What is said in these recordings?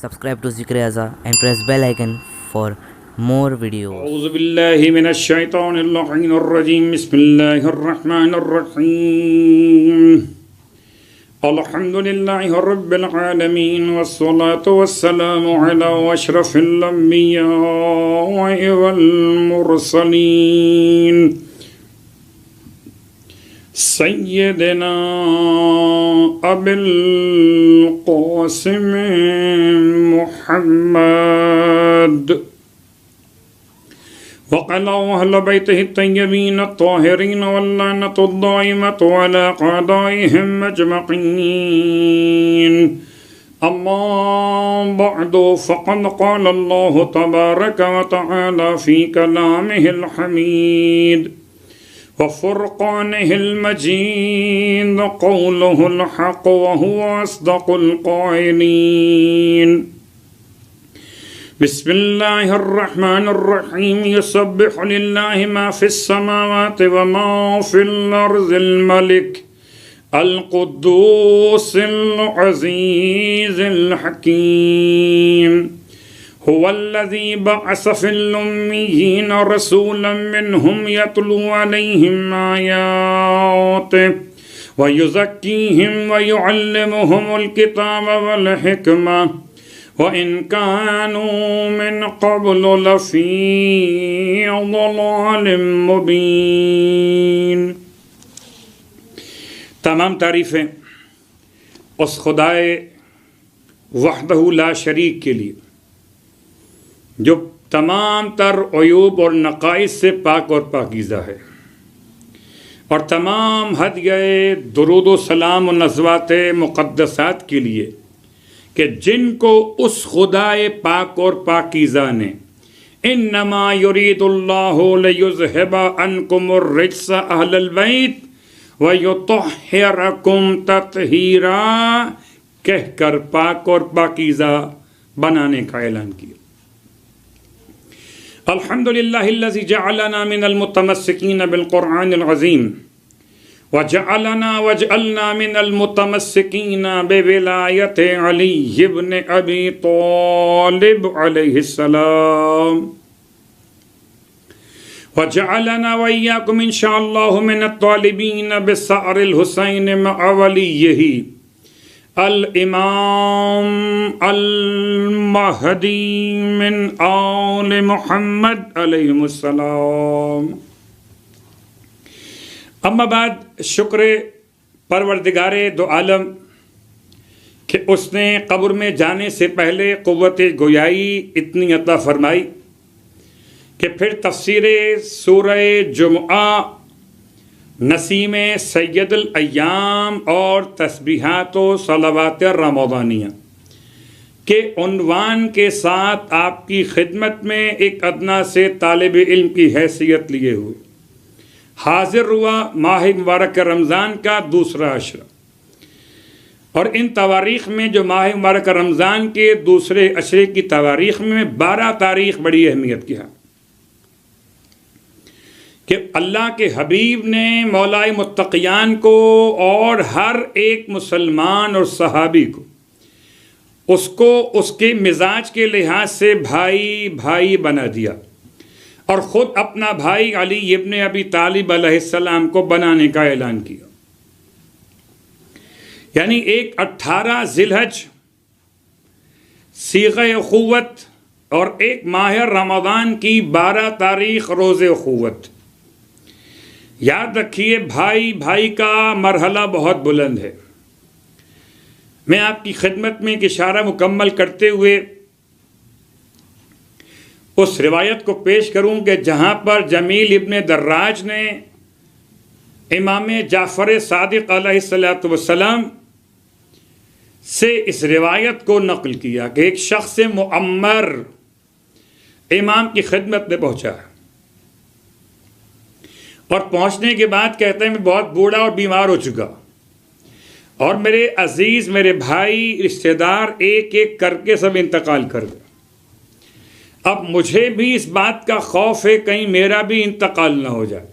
Subscribe to Zikr Aza and press bell icon for more videos. أعوذ بالله من الشيطان اللعين الرجيم بسم الله الرحمن الرحيم الحمد لله رب العالمين والصلاة والسلام على أشرف الأنبياء والمرسلين سيدنا أبي القاسم محمد وقال أهل بيته الطيبين الطاهرين واللعنة الدائمة على أعدائهم أجمعين أما بعد فقد قال الله تبارك وتعالى في كلامه الحميد وفرقانه المجيد قوله الحق وهو أصدق القائلين بسم الله الرحمن الرحيم يسبح لله ما في السماوات وما في الأرض الملك القدوس العزيز الحكيم هو الذي بعث في الأميين رسولا منهم يتلو عليهم آياته ويزكيهم ويعلمهم الكتاب والحكمة وَإِن كَانُوا مِن قَبْلُ لَفِي ضَلَالٍ مُبِينٍ۔ تمام تعریفیں اس خدائے وحدہ لا شریک کے لیے جو تمام تر عیوب اور نقائص سے پاک اور پاکیزہ ہے، اور تمام ہدیہ درود و سلام و نزوات مقدسات کے لیے کہ جن کو اس خدائے پاک اور پاکیزہ نے انما یرید اللہ لیذہب عنکم الرجس اہل البیت ویطہرکم تطہیرا کہہ کر پاک اور پاکیزہ بنانے کا اعلان کیا۔ الحمدللہ الذی جعلنا من المتمسکین بالقرآن العظیم وجعلنا من المتمسکین بولایت علی بن ابی طالب علیہ السلام وجعلنا وإياكم إن شاء الله من الطالبین بثأر الحسین مع ولیہ الامام المہدی من آل محمد علیہ السلام۔ اما بعد، شکر پروردگار دو عالم کہ اس نے قبر میں جانے سے پہلے قوت گویائی اتنی عطا فرمائی کہ پھر تفسیر سورہ جمعہ، نسیم سید الایام اور تسبیحات و صلوات رمضانیہ کے عنوان کے ساتھ آپ کی خدمت میں ایک ادنا سے طالب علم کی حیثیت لیے ہوئے حاضر ہوا ماہ مبارک رمضان کا دوسرا عشرہ، اور ان تواریخ میں جو ماہ مبارک رمضان کے دوسرے عشرے کی تواریخ میں 12 تاریخ بڑی اہمیت کی ہے کہ اللہ کے حبیب نے مولائے متقیان کو اور ہر ایک مسلمان اور صحابی کو اس کے مزاج کے لحاظ سے بھائی بھائی بنا دیا، اور خود اپنا بھائی علی ابن ابی طالب علیہ السلام کو بنانے کا اعلان کیا۔ یعنی ایک 18 ذی الحج صیغہ اخوت اور ایک ماہ رمضان کی 12 تاریخ روز اخوت۔ یاد رکھیے، بھائی بھائی کا مرحلہ بہت بلند ہے۔ میں آپ کی خدمت میں ایک اشارہ مکمل کرتے ہوئے اس روایت کو پیش کروں کہ جہاں پر جمیل ابن دراج نے امام جعفر صادق علیہ السلام سے اس روایت کو نقل کیا کہ ایک شخص معمر امام کی خدمت میں پہنچا، اور پہنچنے کے بعد کہتے ہیں میں بہت بوڑھا اور بیمار ہو چکا، اور میرے عزیز، میرے بھائی، رشتہ دار ایک ایک کر کے سب انتقال کر گئے۔ اب مجھے بھی اس بات کا خوف ہے کہیں میرا بھی انتقال نہ ہو جائے۔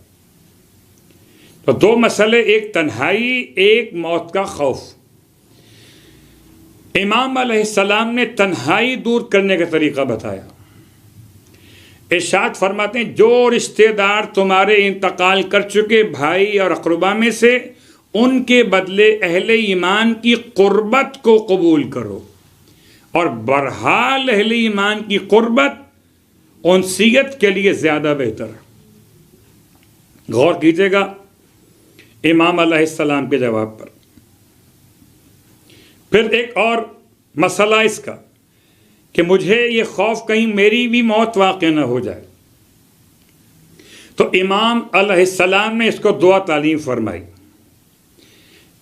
تو 2 مسئلے، ایک تنہائی، ایک موت کا خوف۔ امام علیہ السلام نے تنہائی دور کرنے کا طریقہ بتایا. ارشاد فرماتے ہیں جو رشتہ دار تمہارے انتقال کر چکے بھائی اور اقربا میں سے ان کے بدلے اہل ایمان کی قربت کو قبول کرو، اور بہرحال اہل ایمان کی قربت انسیت کے لیے زیادہ بہتر ہے. غور کیجیے گا امام علیہ السلام کے جواب پر. پھر ایک اور مسئلہ اس کا کہ مجھے یہ خوف کہیں میری بھی موت واقع نہ ہو جائے، تو امام علیہ السلام نے اس کو دعا تعلیم فرمائی.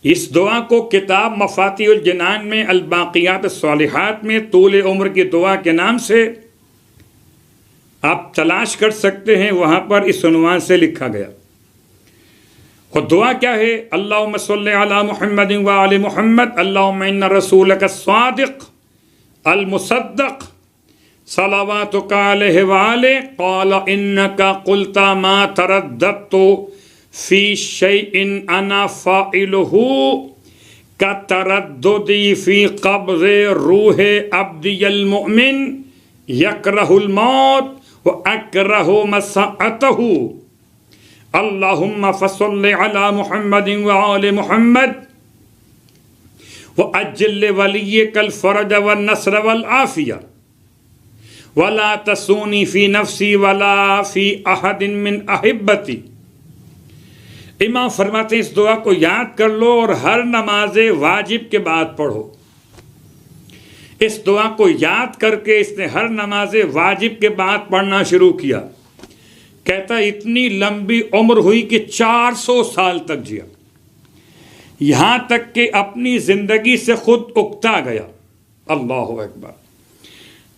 اس دعا کو کتاب مفاتیح الجنان میں الباقیات الصالحات میں طول عمر کی دعا کے نام سے آپ تلاش کر سکتے ہیں، وہاں پر اس عنوان سے لکھا گیا. اور دعا کیا ہے؟ اللہم صلی علی محمد وآل محمد اللہم ان رسولک الصادق المصدق صلواتک علیہ وآلہ قال انک قلت ما ترددت فی شیء انا فاعلہ کترددی فی قبض روح عبدی المؤمن یکرہ الموت واکرہ مساءتہ اللہم فصل علی محمد وآل محمد وَأَجِّلْ وَلِيِّكَ الْفَرَجَ وَالنَّصْرَ وَالْعَافِيَةَ وَلَا تَسُونِي فِي نَفْسِي وَلَا فِي أَحَدٍ مِّنْ أَحِبَّتِي. امام فرماتے ہیں اس دعا کو یاد کر لو اور ہر نماز واجب کے بعد پڑھو. اس دعا کو یاد کر کے اس نے ہر نماز واجب کے بعد پڑھنا شروع کیا. کہتا اتنی لمبی عمر ہوئی کہ 400 سال تک جیا، یہاں تک کہ اپنی زندگی سے خود اکتا گیا. اللہ اکبر.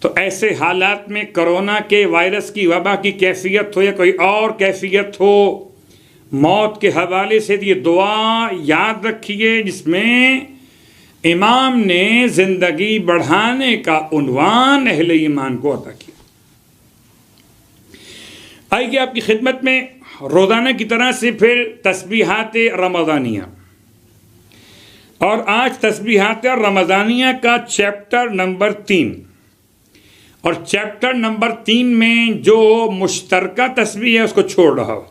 تو ایسے حالات میں کرونا کے وائرس کی وبا کی کیفیت ہو یا کوئی اور کیفیت ہو، موت کے حوالے سے یہ دعا یاد رکھیے جس میں امام نے زندگی بڑھانے کا عنوان اہل ایمان کو عطا کیا. آئیے آپ کی خدمت میں روزانہ کی طرح سے پھر تسبیحات رمضانیہ، اور آج تسبیحات رمضانیہ کا چیپٹر نمبر 3. اور چیپٹر نمبر 3 میں جو مشترکہ تسبیح ہے اس کو چھوڑ رہا ہوں.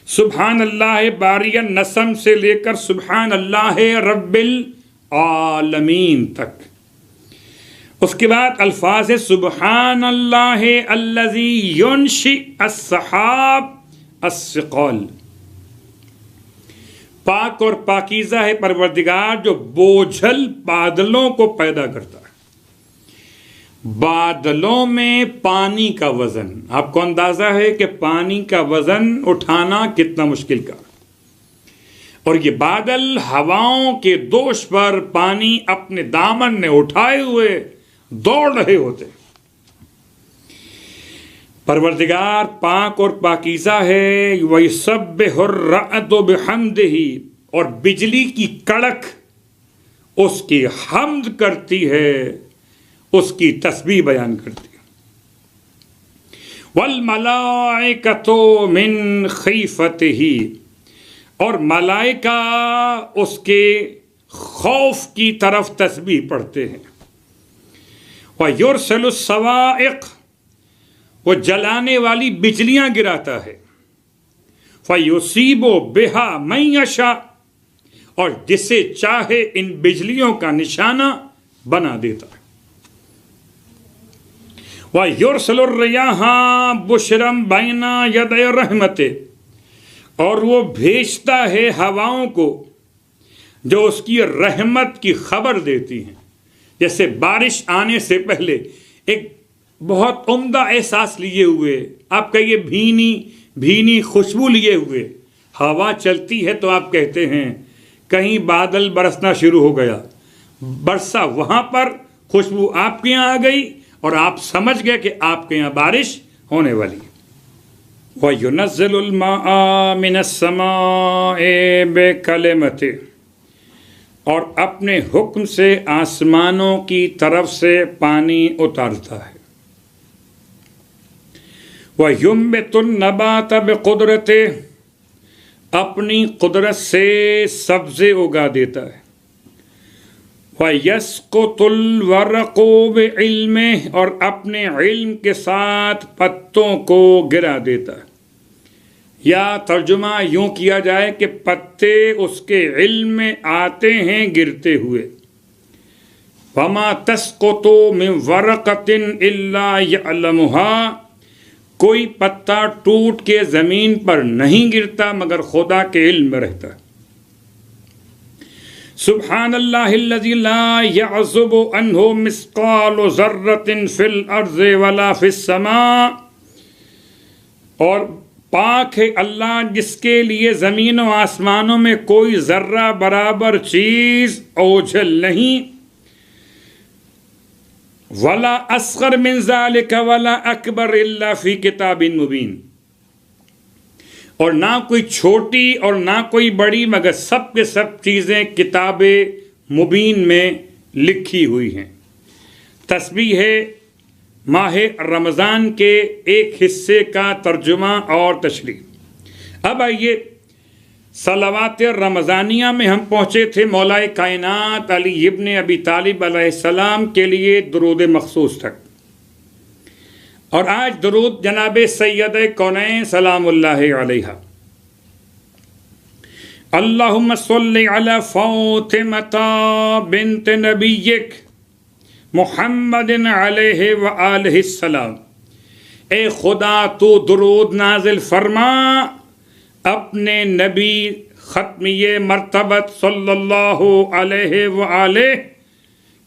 سبحان اللہ باری النسم سے لے کر سبحان اللہ رب العالمین تک. اس کے بعد الفاظ سبحان اللہ الذی ینشئ السحاب الثقال. پاک اور پاکیزہ ہے پروردگار جو بوجھل بادلوں کو پیدا کرتا ہے. بادلوں میں پانی کا وزن، آپ کو اندازہ ہے کہ پانی کا وزن اٹھانا کتنا مشکل کا، اور یہ بادل ہواؤں کے دوش پر پانی اپنے دامن میں اٹھائے ہوئے دوڑ رہے ہوتے. پروردگار پاک اور پاکیزہ ہے. وَيُسَبِّحُ الرَّعْدُ بِحَمْدِهِ، اور بجلی کی کڑک اس کی حمد کرتی ہے، اس کی تسبیح بیان کرتی ہے. وَالْمَلَائِكَةُ مِنْ خِيفَتِهِ، اور ملائکہ اس کے خوف کی طرف تسبیح پڑھتے ہیں. وَيُرْسِلُ الصَّوَاعِقَ، وہ جلانے والی بجلیاں گراتا ہے. فَيُصِيبُ بِهَا مَن يَشَاءُ، اور جسے چاہے ان بجلیوں کا نشانہ بنا دیتا ہے. وَيُرْسِلُ الرِّيَاحَ بُشْرًا بَيْنَ يَدَيْ رَحْمَتِهِ، اور وہ بھیجتا ہے ہواؤں کو جو اس کی رحمت کی خبر دیتی ہیں. جیسے بارش آنے سے پہلے ایک بہت عمدہ احساس لیے ہوئے، آپ کہیے بھینی بھینی خوشبو لیے ہوئے ہوا چلتی ہے، تو آپ کہتے ہیں کہیں بادل برسنا شروع ہو گیا. برسا وہاں پر، خوشبو آپ کے یہاں آ گئی، اور آپ سمجھ گئے کہ آپ کے یہاں بارش ہونے والی ہے. وَيُنَزِّلُ الْمَاءَ مِنَ السَّمَاءِ بِكَلِمَتِهِ، اور اپنے حکم سے آسمانوں کی طرف سے پانی اتارتا ہے. وَيُنبِتُ النَّبَاتَ بِقُدْرَتِهِ، اپنی قدرت سے سبزے اگا دیتا ہے. وَيَسْقُطُ الْوَرَقُ بِعِلْمِهِ، اور اپنے علم کے ساتھ پتوں کو گرا دیتا ہے، یا ترجمہ یوں کیا جائے کہ پتے اس کے علم میں آتے ہیں گرتے ہوئے۔ وَمَا تَسْقُطُ مِنْ وَرَقَةٍ إِلَّا يَعْلَمُهَا، کوئی پتا ٹوٹ کے زمین پر نہیں گرتا مگر خدا کے علم میں رہتا ہے۔ سبحان اللہ الذی لا يعزب عنہ مثقال ذرۃ فی الارض ولا فی السماء، اور پاک ہے اللہ جس کے لیے زمین و آسمانوں میں کوئی ذرہ برابر چیز اوجھل نہیں، ولا اصغر من ذلک ولا اکبر الا فی کتاب مبین، اور نہ کوئی چھوٹی اور نہ کوئی بڑی مگر سب کے سب چیزیں کتاب مبین میں لکھی ہوئی ہیں۔ تسبیح ہے ماہ رمضان کے ایک حصے کا ترجمہ اور تشریح۔ اب آئیے صلوات رمضانیہ میں ہم پہنچے تھے مولا کائنات علی ابن ابی طالب علیہ السلام کے لیے درود مخصوص تک، اور آج درود جناب سید کونین سلام اللہ علیہ۔ اللہم صلی علی فاطمۃ بنت نبیک محمد علیہ وآلہ السلام، اے خدا تو درود نازل فرما اپنے نبی ختمی مرتبت صلی اللہ علیہ وآلہ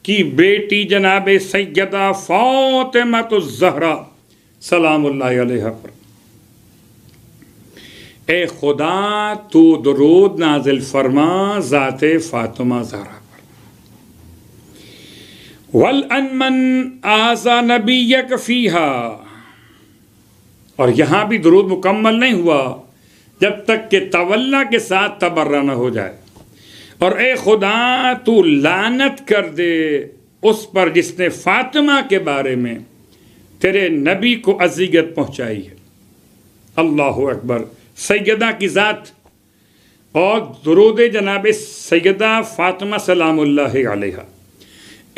کی بیٹی جناب سیدہ فاطمۃ الزہرا سلام اللہ علیہ پر۔ اے خدا تو درود نازل فرما ذات فاطمہ زہرا پر۔ وَلْأَنْ مَنْ آذَى نَبِيَّكَ فِيهَا، اور یہاں بھی درود مکمل نہیں ہوا جب تک کہ تولا کے ساتھ تبرہ نہ ہو جائے۔ اور اے خدا تو لعنت کر دے اس پر جس نے فاطمہ کے بارے میں تیرے نبی کو اذیت پہنچائی ہے۔ اللہ اکبر، سیدہ کی ذات اور درود جناب سیدہ فاطمہ سلام اللہ علیہ۔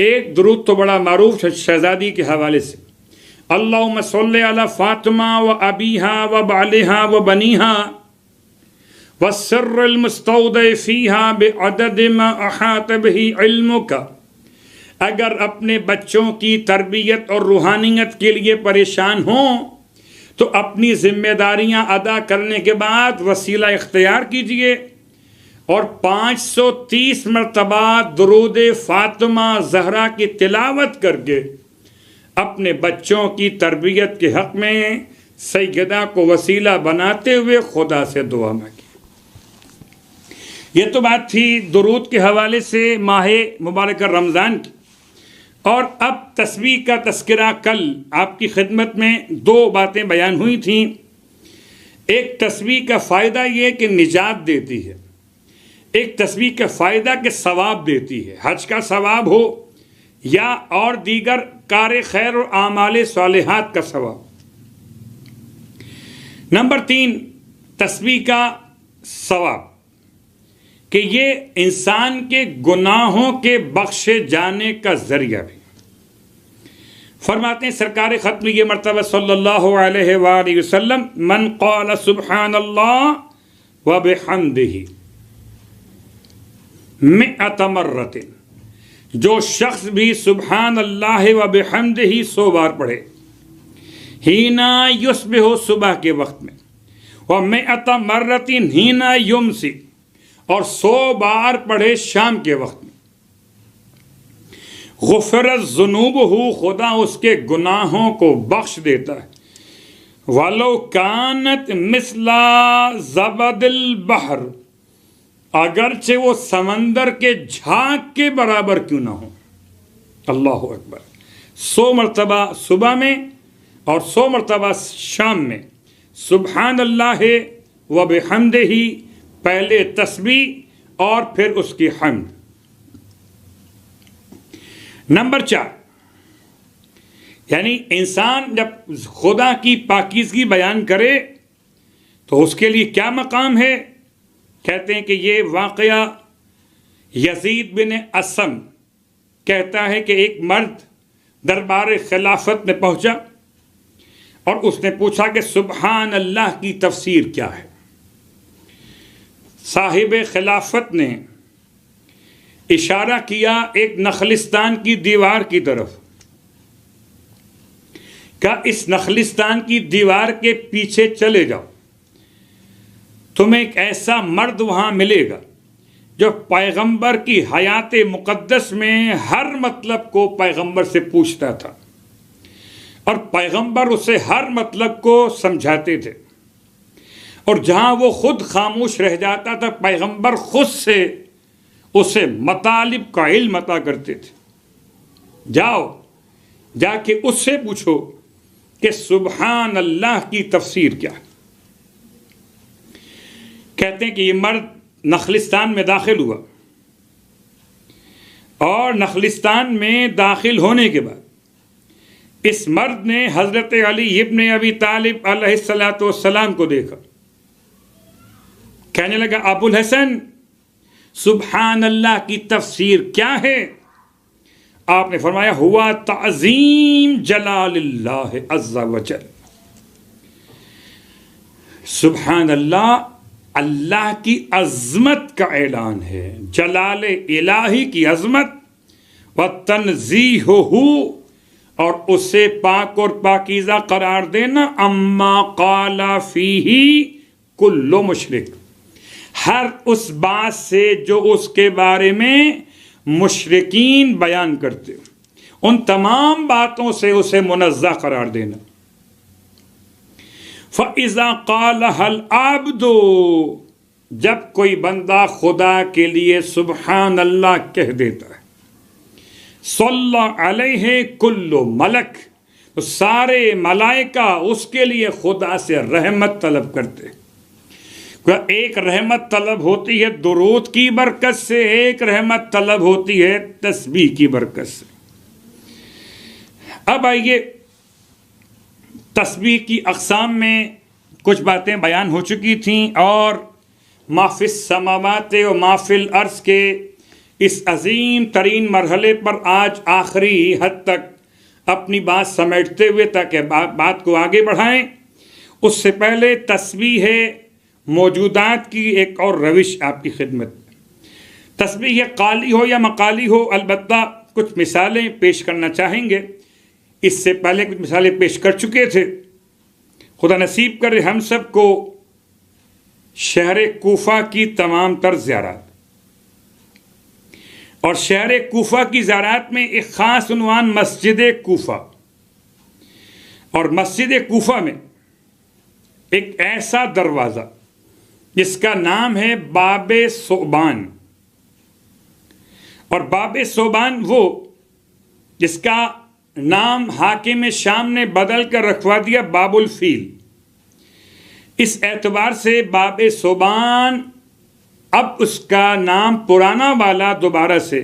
ایک درود تو بڑا معروف ہے شہزادی کے حوالے سے، اللہم صلی علی فاطمہ و ابیہا و بعلہا و بنیہا والسر المستودع فیہا بعدد ما احاط بہ علمک۔ اگر اپنے بچوں کی تربیت اور روحانیت کے لیے پریشان ہوں تو اپنی ذمہ داریاں ادا کرنے کے بعد وسیلہ اختیار کیجئے اور 530 مرتبہ درود فاطمہ زہرا کی تلاوت کر کے اپنے بچوں کی تربیت کے حق میں سیدہ کو وسیلہ بناتے ہوئے خدا سے دعا مانگی۔ یہ تو بات تھی درود کے حوالے سے ماہ مبارک رمضان کی، اور اب تسبیح کا تذکرہ کل آپ کی خدمت میں 2 باتیں بیان ہوئی تھیں۔ ایک تسبیح کا فائدہ یہ کہ نجات دیتی ہے، ایک تسبیح کا فائدہ کہ ثواب دیتی ہے، حج کا ثواب ہو یا اور دیگر کار خیر اور اعمال صالحات کا ثواب۔ نمبر 3 تسبیح کا ثواب کہ یہ انسان کے گناہوں کے بخشے جانے کا ذریعہ بھی۔ فرماتے ہیں سرکار ختم یہ مرتبہ صلی اللہ علیہ وآلہ وسلم، من قال سبحان اللہ وبحمدہ 100 مرۃ، جو شخص بھی سبحان اللہ وبحمدہ 100 بار پڑھے، ہینا یصبح صبح کے وقت میں، و100 مرۃ ہینا یمسی، اور 100 بار پڑھے شام کے وقت میں، غفرت ذنوبہ، خدا اس کے گناہوں کو بخش دیتا ہے، وَلَوْ كَانَتْ مِثْلَ زَبَدِ الْبَحْرِ، اگرچہ وہ سمندر کے جھاگ کے برابر کیوں نہ ہو۔ اللہ اکبر، 100 مرتبہ صبح میں اور 100 مرتبہ شام میں سبحان اللہ و بحمدہ، پہلے تسبیح اور پھر اس کی حمد۔ نمبر 4، یعنی انسان جب خدا کی پاکیزگی بیان کرے تو اس کے لیے کیا مقام ہے؟ کہتے ہیں کہ یہ واقعہ یزید بن اسم کہتا ہے کہ ایک مرد دربار خلافت میں پہنچا اور اس نے پوچھا کہ سبحان اللہ کی تفسیر کیا ہے؟ صاحب خلافت نے اشارہ کیا ایک نخلستان کی دیوار کی طرف، کہا اس نخلستان کی دیوار کے پیچھے چلے جاؤ، تمہیں ایک ایسا مرد وہاں ملے گا جو پیغمبر کی حیات مقدس میں ہر مطلب کو پیغمبر سے پوچھتا تھا اور پیغمبر اسے ہر مطلب کو سمجھاتے تھے، اور جہاں وہ خود خاموش رہ جاتا تھا پیغمبر خود سے اسے مطالب کا علم عطا کرتے تھے۔ جاؤ جا کے اس سے پوچھو کہ سبحان اللہ کی تفسیر کیا ہے۔ کہتے ہیں کہ یہ مرد نخلستان میں داخل ہوا، اور نخلستان میں داخل ہونے کے بعد اس مرد نے حضرت علی ابن ابی طالب علیہ السلام کو دیکھا، کہنے لگا ابو الحسن سبحان اللہ کی تفسیر کیا ہے؟ آپ نے فرمایا ہوا تعظیم جلال اللہ عز وجل، سبحان اللہ اللہ کی عظمت کا اعلان ہے، جلال الہی کی عظمت، وتنزیہہ اور اسے پاک اور پاکیزہ قرار دینا، اما قال فیہ کل مشرک، ہر اس بات سے جو اس کے بارے میں مشرکین بیان کرتے ان تمام باتوں سے اسے منزہ قرار دینا۔ فَإِذَا قَالَهَا الْعَبْدُ، جب کوئی بندہ خدا کے لیے سبحان اللہ کہہ دیتا ہے، صلی علیہ کل ملک، تو سارے ملائکہ اس کے لیے خدا سے رحمت طلب کرتے ہیں۔ ایک رحمت طلب ہوتی ہے درود کی برکت سے، ایک رحمت طلب ہوتی ہے تسبیح کی برکت سے۔ اب آئیے، تسبیح کی اقسام میں کچھ باتیں بیان ہو چکی تھیں، اور ما فی السماوات و ما فی الارض کے اس عظیم ترین مرحلے پر آج آخری حد تک اپنی بات سمیٹتے ہوئے تاکہ بات کو آگے بڑھائیں، اس سے پہلے تسبیح موجودات کی ایک اور روش آپ کی خدمت میں۔ تسبیح قالی ہو یا مقالی ہو، البتہ کچھ مثالیں پیش کرنا چاہیں گے، اس سے پہلے کچھ مثالیں پیش کر چکے تھے۔ خدا نصیب کرے ہم سب کو شہر کوفہ کی تمام تر زیارات، اور شہر کوفہ کی زیارات میں ایک خاص عنوان مسجد کوفہ، اور مسجد کوفہ میں ایک ایسا دروازہ جس کا نام ہے باب ثعبان، اور باب ثعبان وہ جس کا نام حاکم شام نے بدل کر رکھوا دیا باب الفیل۔ اس اعتبار سے باب ثعبان اب اس کا نام پرانا والا دوبارہ سے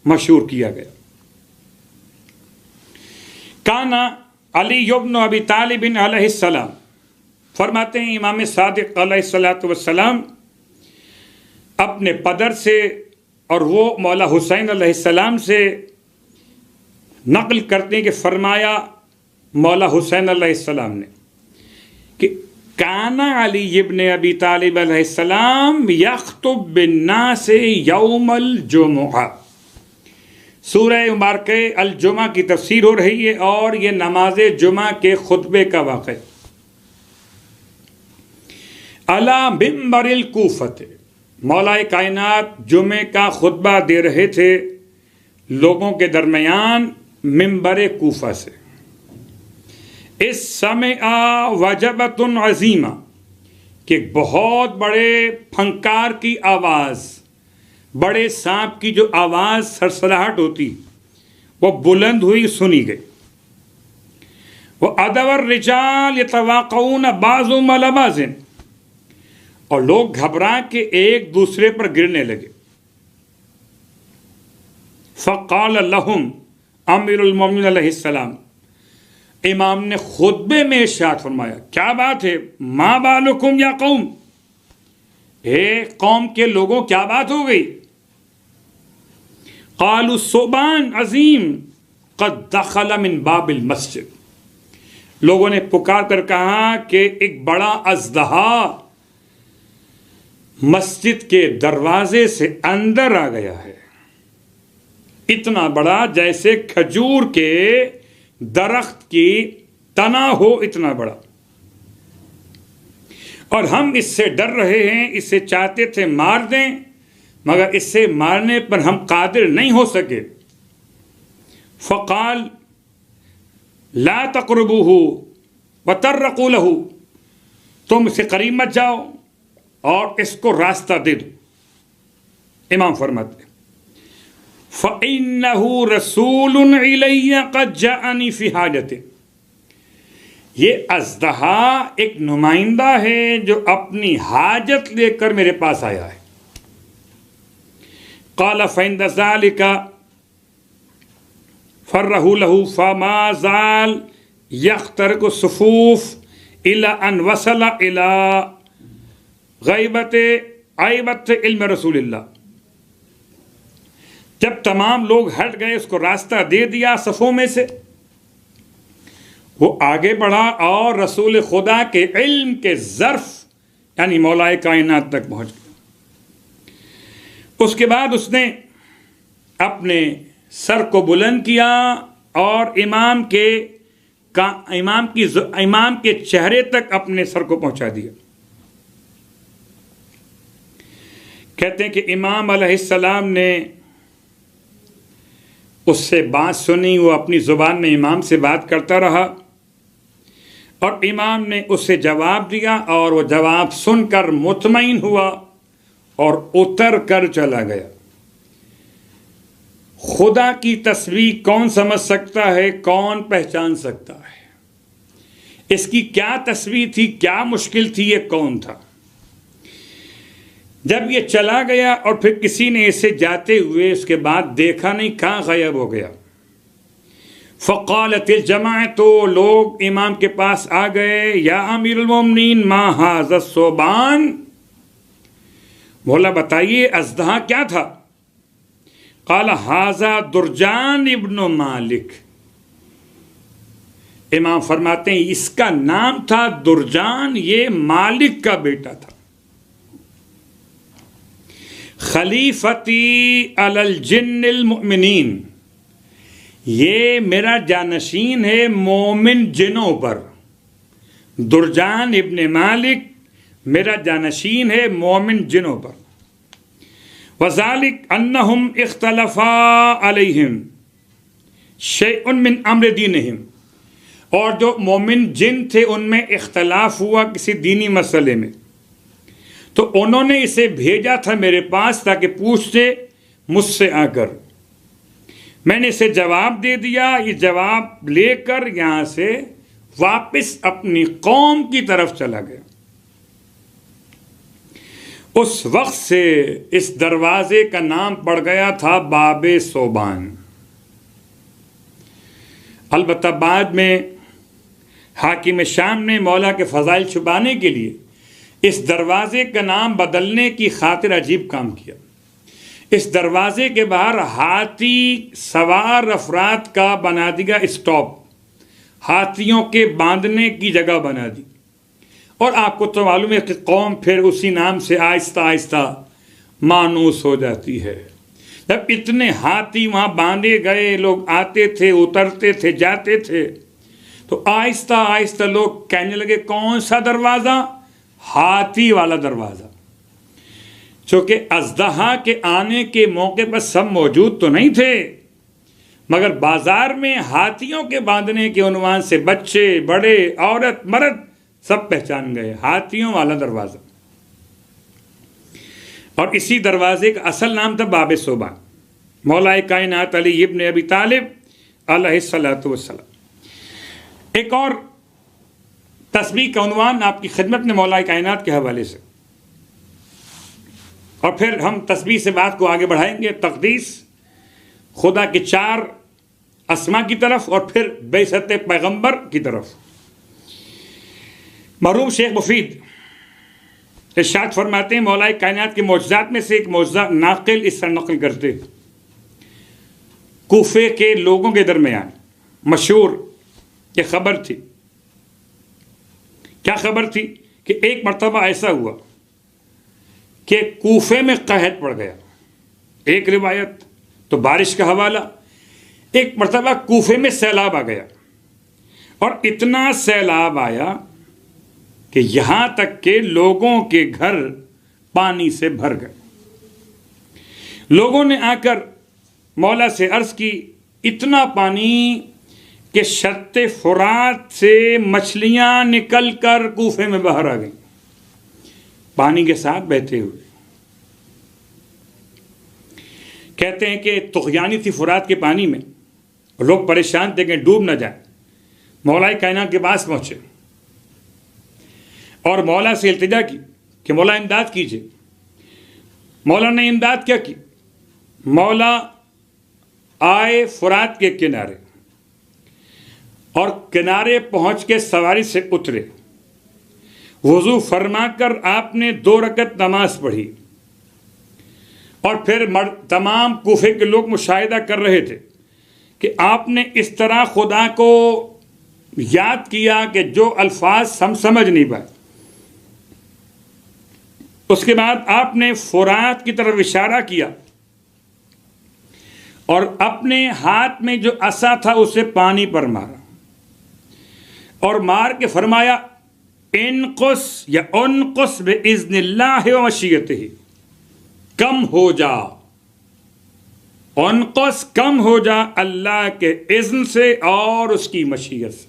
مشہور کیا گیا۔ کانا علی بن ابی طالب علیہ السلام، فرماتے ہیں امام صادق علیہ السلام اپنے پدر سے اور وہ مولا حسین علیہ السلام سے نقل کرتے ہیں کہ فرمایا مولا حسین علیہ السلام نے کہ کانا علی ابن ابی طالب علیہ السلام یخطب بالناس یوم الجمعہ۔ سورہ مبارکہ الجمعہ کی تفسیر ہو رہی ہے، اور یہ نماز جمعہ کے خطبے کا واقعہ۔ علی منبر الکوفہ، مولا کائنات جمعے کا خطبہ دے رہے تھے لوگوں کے درمیان منبر کوفہ سے۔ اس سمع وجبۃ عظیمہ، کہ بہت بڑے پھنکار کی آواز، بڑے سانپ کی جو آواز سرسراہٹ ہوتی وہ بلند ہوئی، سنی گئی۔ وَأَدَوَ الرِّجَالِ يَتَوَاقَعُونَ بَعْضُهُمْ عَلَى بَعْضٍ، اور لوگ گھبرا کے ایک دوسرے پر گرنے لگے۔ فَقَالَ لَهُمْ امیر المومنین علیہ السلام، امام نے خطبے میں ارشاد فرمایا، کیا بات ہے؟ ما بالکم یا قوم، اے قوم کے لوگوں کیا بات ہو گئی؟ قالوا ثعبان عظیم قد دخل من باب المسجد، لوگوں نے پکار کر کہا کہ ایک بڑا اژدہا مسجد کے دروازے سے اندر آ گیا ہے، اتنا بڑا جیسے کھجور کے درخت کی تنا ہو اتنا بڑا، اور ہم اس سے ڈر رہے ہیں، اسے چاہتے تھے مار دیں مگر اس سے مارنے پر ہم قادر نہیں ہو سکے۔ فقال لا تقربوه وترقوا له، تم اسے قریب مت جاؤ اور اس کو راستہ دے دو۔ امام فرماتے فَإِنَّهُ رَسُولٌ إِلَيَّ قَدْ جَاءَنِي فِي حَاجَةٍ، یہ اژدہا ایک نمائندہ ہے جو اپنی حاجت لے کر میرے پاس آیا ہے۔ قَالَ فَعِنْدَ ذَلِكَ فَرَّهُ لَهُ فَمَا زَالَ يَخْتَرِقُ الصُّفُوفَ إِلَى أَنْ وَصَلَ إِلَى غَیبَةِ علم رسول اللہ، جب تمام لوگ ہٹ گئے اس کو راستہ دے دیا صفوں میں سے، وہ آگے بڑھا اور رسول خدا کے علم کے ظرف یعنی مولائے کائنات تک پہنچ گیا۔ اس کے بعد اس نے اپنے سر کو بلند کیا اور امام کے چہرے تک اپنے سر کو پہنچا دیا۔ کہتے ہیں کہ امام علیہ السلام نے اس سے بات سنی، وہ اپنی زبان میں امام سے بات کرتا رہا اور امام نے اسے جواب دیا اور وہ جواب سن کر مطمئن ہوا اور اتر کر چلا گیا۔ خدا کی تسبیح کون سمجھ سکتا ہے، کون پہچان سکتا ہے؟ اس کی کیا تسبیح تھی، کیا مشکل تھی، یہ کون تھا؟ جب یہ چلا گیا اور پھر کسی نے اسے جاتے ہوئے اس کے بعد دیکھا نہیں، کہاں غائب ہو گیا؟ فقالت الجماعۃ، تو لوگ امام کے پاس آ گئے، یا امیر المومنین ما ھذا الثعبان، مولا بتائیے اژدہا کیا تھا؟ قال ھذا درجان ابن مالک، امام فرماتے ہیں اس کا نام تھا درجان، یہ مالک کا بیٹا تھا۔ خلیفتی علی الجن المؤمنین، یہ میرا جانشین ہے مومن جنوں پر۔ درجان ابن مالک میرا جانشین ہے مومن جنوں پر۔ وذالک انہم اختلفا علیہم شیء من امر دینہم، اور جو مومن جن تھے ان میں اختلاف ہوا کسی دینی مسئلے میں، تو انہوں نے اسے بھیجا تھا میرے پاس تاکہ پوچھتے مجھ سے آ کر، میں نے اسے جواب دے دیا، یہ جواب لے کر یہاں سے واپس اپنی قوم کی طرف چلا گیا۔ اس وقت سے اس دروازے کا نام پڑ گیا تھا باب ثعبان۔ البتہ بعد میں حاکم شام نے مولا کے فضائل چھپانے کے لیے اس دروازے کا نام بدلنے کی خاطر عجیب کام کیا۔ اس دروازے کے باہر ہاتھی سوار افراد کا بنا دیا اسٹاپ، ہاتھیوں کے باندھنے کی جگہ بنا دی، اور آپ کو تو معلوم ہے کہ قوم پھر اسی نام سے آہستہ آہستہ مانوس ہو جاتی ہے۔ جب اتنے ہاتھی وہاں باندھے گئے، لوگ آتے تھے، اترتے تھے، جاتے تھے، تو آہستہ آہستہ لوگ کہنے لگے کون سا دروازہ؟ ہاتھی والا دروازہ۔ چونکہ اژدہا کے آنے کے موقع پر سب موجود تو نہیں تھے، مگر بازار میں ہاتھیوں کے باندھنے کے عنوان سے بچے، بڑے، عورت، مرد سب پہچان گئے، ہاتھیوں والا دروازہ۔ اور اسی دروازے کا اصل نام تھا باب ثعبان۔ مولا کائنات علی ابن ابی طالب علیہ الصلوۃ والسلام۔ ایک اور تسبیح کا عنوان آپ کی خدمت میں مولا کائنات کے حوالے سے، اور پھر ہم تسبیح سے بات کو آگے بڑھائیں گے، تقدیس، خدا کے 4 اسما کی طرف، اور پھر بعثت پیغمبر کی طرف۔ مرحوم شیخ مفید ارشاد فرماتے ہیں مولا کائنات کے معجزات میں سے ایک معجزہ ناقل اس طرح نقل کرتے، کوفے کے لوگوں کے درمیان مشہور یہ خبر تھی. کیا خبر تھی؟ کہ ایک مرتبہ ایسا ہوا کہ کوفے میں قحط پڑ گیا. ایک روایت تو بارش کا حوالہ، ایک مرتبہ کوفے میں سیلاب آ گیا، اور اتنا سیلاب آیا کہ یہاں تک کہ لوگوں کے گھر پانی سے بھر گئے. لوگوں نے آ کر مولا سے عرض کی، اتنا پانی کہ شط فرات سے مچھلیاں نکل کر کوفے میں باہر آ گئیں، پانی کے ساتھ بہتے ہوئے. کہتے ہیں کہ طغیانی تھی فرات کے پانی میں، لوگ پریشان تھے کہ ڈوب نہ جائیں. مولا کائنات کے پاس پہنچے اور مولا سے التجا کی کہ مولا امداد کیجیے. مولا نے امداد کیا کی؟ مولا آئے فرات کے کنارے اور کنارے پہنچ کے سواری سے اترے. وضو فرما کر آپ نے 2 رکعت نماز پڑھی، اور پھر تمام کوفے کے لوگ مشاہدہ کر رہے تھے کہ آپ نے اس طرح خدا کو یاد کیا کہ جو الفاظ ہم سمجھ نہیں پائے. اس کے بعد آپ نے فرات کی طرف اشارہ کیا اور اپنے ہاتھ میں جو عصا تھا اسے پانی پر مارا، اور مار کے فرمایا، انقص یا انقص باذن اللہ و مشیتہ، کم ہو جا، انقص کم ہو جا اللہ کے اذن سے اور اس کی مشیت سے.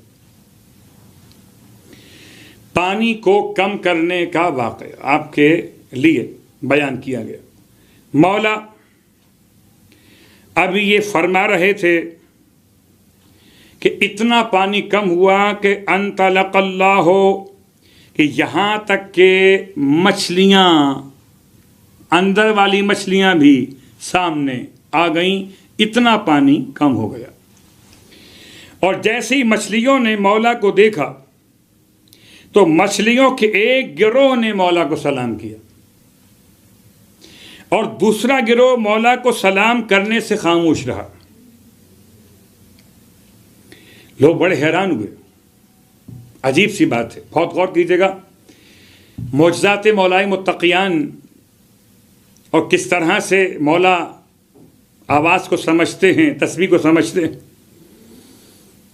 پانی کو کم کرنے کا واقعہ آپ کے لیے بیان کیا گیا. مولا ابھی یہ فرما رہے تھے کہ اتنا پانی کم ہوا کہ انطلق اللہ ہو، کہ یہاں تک کہ مچھلیاں، اندر والی مچھلیاں بھی سامنے آ گئیں، اتنا پانی کم ہو گیا. اور جیسے ہی مچھلیوں نے مولا کو دیکھا تو مچھلیوں کے ایک گروہ نے مولا کو سلام کیا، اور دوسرا گروہ مولا کو سلام کرنے سے خاموش رہا. لوگ بڑے حیران ہوئے. عجیب سی بات ہے، بہت غور کیجیے گا. معجزات مولائے متقیان اور کس طرح سے مولا آواز کو سمجھتے ہیں، تسبیح کو سمجھتے ہیں،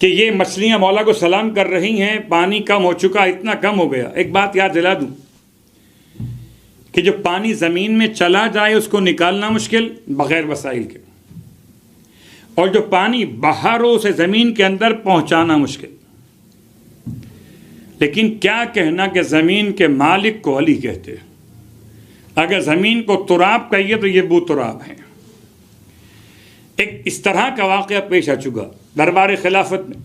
کہ یہ مچھلیاں مولا کو سلام کر رہی ہیں، پانی کم ہو چکا، اتنا کم ہو گیا. ایک بات یاد دلا دوں کہ جو پانی زمین میں چلا جائے اس کو نکالنا مشکل بغیر وسائل کے، اور جو پانی باہر ہو اسے زمین کے اندر پہنچانا مشکل. لیکن کیا کہنا کہ زمین کے مالک کو علی کہتے ہیں. اگر زمین کو تراب کہیے تو یہ بو تراب ہیں. ایک اس طرح کا واقعہ پیش آ چکا دربار خلافت میں.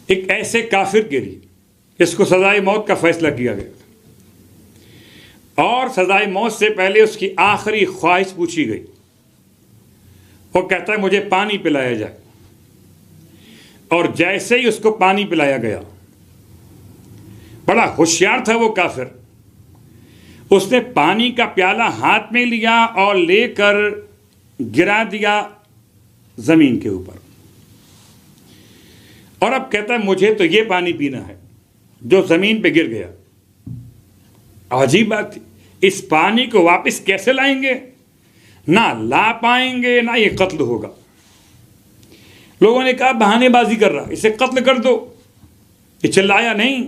ایک ایسے کافر گری جس کو سزائے موت کا فیصلہ کیا گیا، اور سزائے موت سے پہلے اس کی آخری خواہش پوچھی گئی. وہ کہتا ہے مجھے پانی پلایا جائے، اور جیسے ہی اس کو پانی پلایا گیا، بڑا ہوشیار تھا وہ کافر، اس نے پانی کا پیالہ ہاتھ میں لیا اور لے کر گرا دیا زمین کے اوپر، اور اب کہتا ہے مجھے تو یہ پانی پینا ہے جو زمین پہ گر گیا. عجیب بات تھی، اس پانی کو واپس کیسے لائیں گے؟ نہ لا پائیں گے، نہ یہ قتل ہوگا. لوگوں نے کہا بہانے بازی کر رہا، اسے قتل کر دو. یہ چلایا نہیں.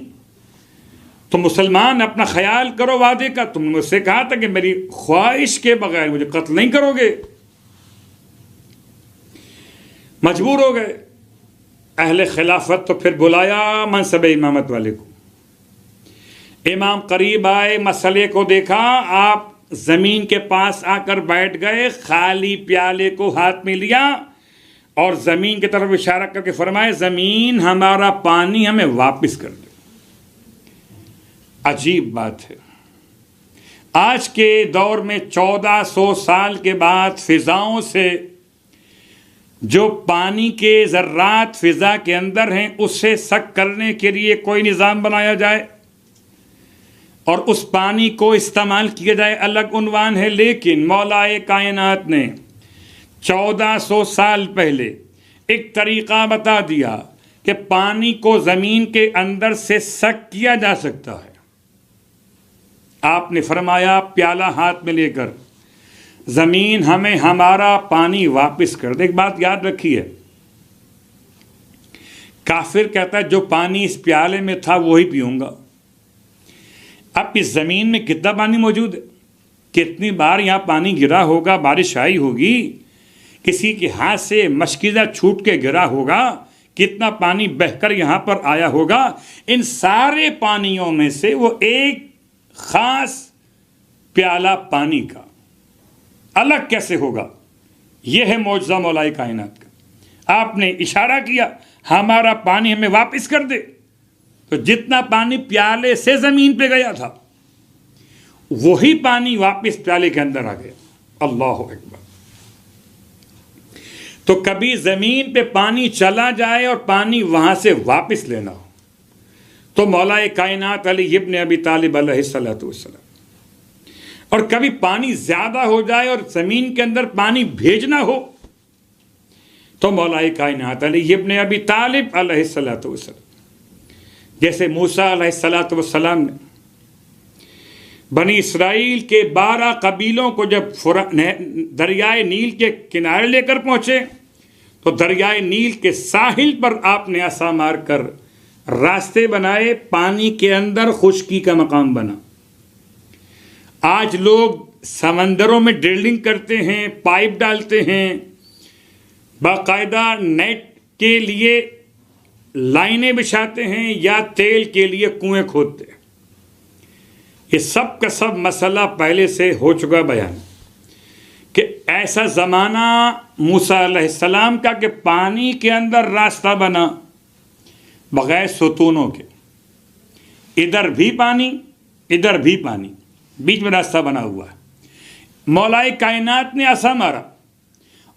تو مسلمان اپنا خیال کرو وعدے کا، تم نے مجھ سے کہا تھا کہ میری خواہش کے بغیر مجھے قتل نہیں کرو گے. مجبور ہو گئے اہل خلافت. تو پھر بلایا منصب امامت والے کو. امام قریب آئے، مسئلے کو دیکھا، آپ زمین کے پاس آ کر بیٹھ گئے، خالی پیالے کو ہاتھ میں لیا اور زمین کی طرف اشارہ کر کے فرمائے زمین ہمارا پانی ہمیں واپس کر دے. عجیب بات ہے، آج کے دور میں 1400 سال کے بعد فضاؤں سے جو پانی کے ذرات فضا کے اندر ہیں اسے سک کرنے کے لیے کوئی نظام بنایا جائے اور اس پانی کو استعمال کیا جائے، الگ عنوان ہے. لیکن مولا کائنات نے 1400 سال پہلے ایک طریقہ بتا دیا کہ پانی کو زمین کے اندر سے سک کیا جا سکتا ہے. آپ نے فرمایا پیالہ ہاتھ میں لے کر زمین ہمیں ہمارا پانی واپس کر دے. ایک بات یاد رکھیے، کافر کہتا ہے جو پانی اس پیالے میں تھا وہی پیوں گا. اب اس زمین میں کتنا پانی موجود ہے؟ کتنی بار یہاں پانی گرا ہوگا، بارش آئی ہوگی، کسی کے ہاتھ سے مشکیزہ چھوٹ کے گرا ہوگا، کتنا پانی بہہ کر یہاں پر آیا ہوگا. ان سارے پانیوں میں سے وہ ایک خاص پیالہ پانی کا الگ کیسے ہوگا؟ یہ ہے معجزہ مولا کائنات کا. آپ نے اشارہ کیا ہمارا پانی ہمیں واپس کر دے، تو جتنا پانی پیالے سے زمین پہ گیا تھا وہی پانی واپس پیالے کے اندر آ گیا. اللہ اکبر. تو کبھی زمین پہ پانی چلا جائے اور پانی وہاں سے واپس لینا ہو تو مولا کائنات علی ابن ابی طالب علیہ السلام، اور کبھی پانی زیادہ ہو جائے اور زمین کے اندر پانی بھیجنا ہو تو مولا کائنات علی ابن ابی طالب علیہ السلام. جیسے موسیٰ علیہ السلام نے بنی اسرائیل کے 12 قبیلوں کو جب دریائے نیل کے کنارے لے کر پہنچے تو دریائے نیل کے ساحل پر آپ نے عصا مار کر راستے بنائے، پانی کے اندر خشکی کا مقام بنا. آج لوگ سمندروں میں ڈرلنگ کرتے ہیں، پائپ ڈالتے ہیں، باقاعدہ نیٹ کے لیے لائنیں بچھاتے ہیں یا تیل کے لیے کنویں کھودتے ہیں. یہ سب کا سب مسئلہ پہلے سے ہو چکا بیان کہ ایسا زمانہ موسیٰ علیہ السلام کا کہ پانی کے اندر راستہ بنا بغیر ستونوں کے، ادھر بھی پانی ادھر بھی پانی، بیچ میں راستہ بنا ہوا ہے. مولا کائنات نے عصا مارا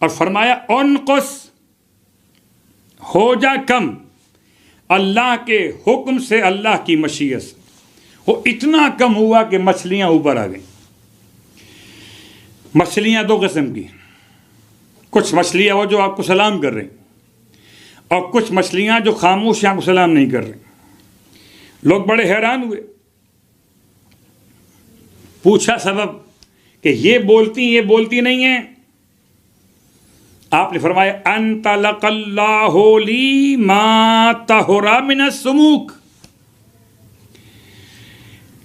اور فرمایا انقص، ہو جا کم، اللہ کے حکم سے، اللہ کی مشیت سے. وہ اتنا کم ہوا کہ مچھلیاں اوپر آ گئیں. مچھلیاں دو قسم کی، کچھ مچھلیاں وہ جو آپ کو سلام کر رہے ہیں اور کچھ مچھلیاں جو خاموش آپ کو سلام نہیں کر رہے. لوگ بڑے حیران ہوئے، پوچھا سبب کہ یہ بولتی نہیں ہیں. آپ نے فرمایا انطلق اللہ لی ما طہر من السموک،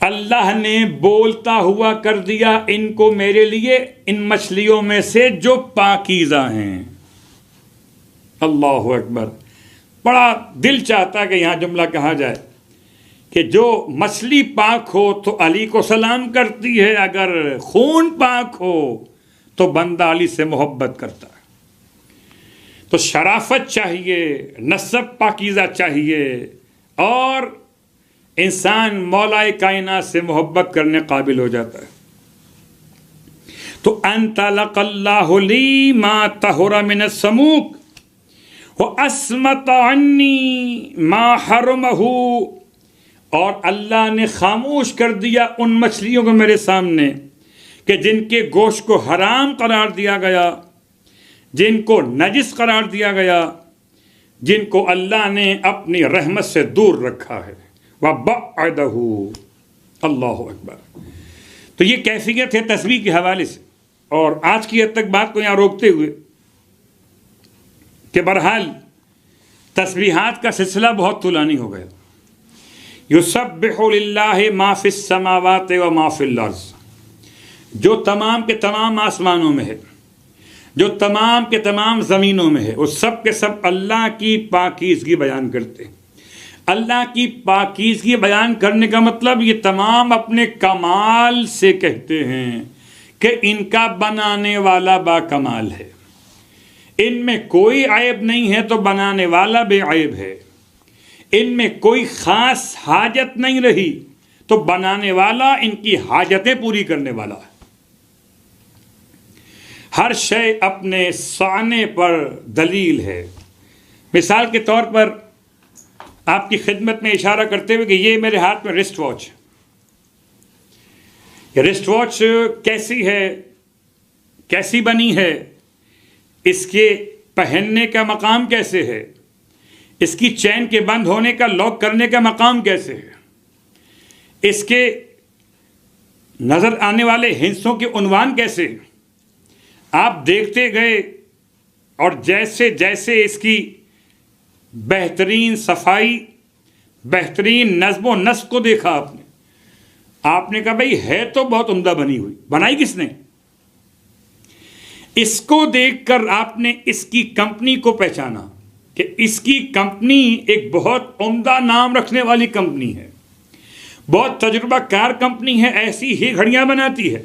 اللہ نے بولتا ہوا کر دیا ان کو میرے لیے ان مچھلیوں میں سے جو پاکیزہ ہیں. اللہ اکبر. بڑا دل چاہتا کہ یہاں جملہ کہا جائے کہ جو مچھلی پاک ہو تو علی کو سلام کرتی ہے، اگر خون پاک ہو تو بندہ علی سے محبت کرتا ہے. تو شرافت چاہیے، نسب پاکیزہ چاہیے، اور انسان مولا کائنات سے محبت کرنے قابل ہو جاتا ہے. تو انطلق اللہ لی ما طہر من السموک واسمط عنی ما حرمہ، اور اللہ نے خاموش کر دیا ان مچھلیوں کو میرے سامنے کہ جن کے گوشت کو حرام قرار دیا گیا، جن کو نجس قرار دیا گیا، جن کو اللہ نے اپنی رحمت سے دور رکھا ہے. وَبَعْدَهُ. اللہ اکبر. تو یہ کیفیت ہے تسبیح کے حوالے سے. اور آج کی حد تک بات کو یہاں روکتے ہوئے کہ بہرحال تسبیحات کا سلسلہ بہت طولانی ہو گیا. یسبح للہ ما فی السماوات و ما فی الارض، جو تمام کے تمام آسمانوں میں ہے، جو تمام کے تمام زمینوں میں ہے، وہ سب کے سب اللہ کی پاکیزگی بیان کرتے ہیں. اللہ کی پاکیزگی بیان کرنے کا مطلب یہ تمام اپنے کمال سے کہتے ہیں کہ ان کا بنانے والا با کمال ہے، ان میں کوئی عیب نہیں ہے تو بنانے والا بے عیب ہے، ان میں کوئی خاص حاجت نہیں رہی تو بنانے والا ان کی حاجتیں پوری کرنے والا ہے. ہر شے اپنے صانع پر دلیل ہے. مثال کے طور پر آپ کی خدمت میں اشارہ کرتے ہوئے کہ یہ میرے ہاتھ میں رسٹ واچ، یہ رسٹ واچ کیسی ہے، کیسی بنی ہے، اس کے پہننے کا مقام کیسے ہے، اس کی چین کے بند ہونے کا لاک کرنے کا مقام کیسے ہے، اس کے نظر آنے والے ہندسوں کے عنوان کیسے، آپ دیکھتے گئے اور جیسے جیسے اس کی بہترین صفائی، بہترین نظم و نسق کو دیکھا آپ نے کہا بھئی ہے تو بہت عمدہ بنی ہوئی، بنائی کس نے؟ اس کو دیکھ کر آپ نے اس کی کمپنی کو پہچانا کہ اس کی کمپنی ایک بہت عمدہ نام رکھنے والی کمپنی ہے، بہت تجربہ کار کمپنی ہے، ایسی ہی گھڑیاں بناتی ہے۔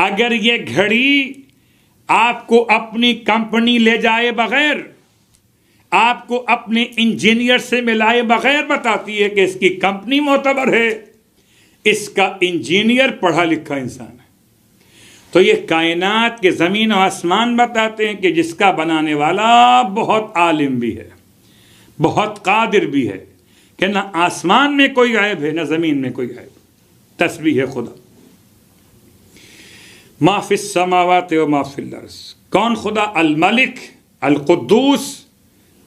اگر یہ گھڑی آپ کو اپنی کمپنی لے جائے بغیر، آپ کو اپنے انجینئر سے ملائے بغیر بتاتی ہے کہ اس کی کمپنی معتبر ہے، اس کا انجینئر پڑھا لکھا انسان ہے، تو یہ کائنات کے زمین و آسمان بتاتے ہیں کہ جس کا بنانے والا بہت عالم بھی ہے، بہت قادر بھی ہے، کہ نہ آسمان میں کوئی غائب ہے نہ زمین میں کوئی غائب، تسبیح ہے خدا۔ ما فی السماوات و ما فی الارض، کون خدا؟ الملک، القدوس،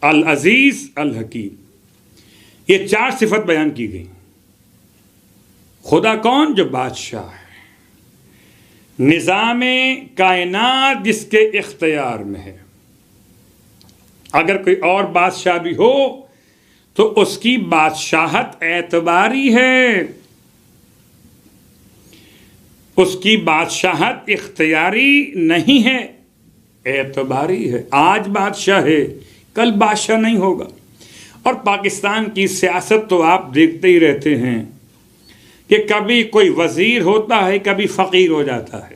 العزیز، الحکیم، یہ 4 صفت بیان کی گئی۔ خدا کون؟ جو بادشاہ ہے، نظام کائنات جس کے اختیار میں ہے، اگر کوئی اور بادشاہ بھی ہو تو اس کی بادشاہت اعتباری ہے، اس کی بادشاہت اختیاری نہیں ہے، اعتباری ہے۔ آج بادشاہ ہے، کل بادشاہ نہیں ہوگا۔ اور پاکستان کی سیاست تو آپ دیکھتے ہی رہتے ہیں کہ کبھی کوئی وزیر ہوتا ہے، کبھی فقیر ہو جاتا ہے،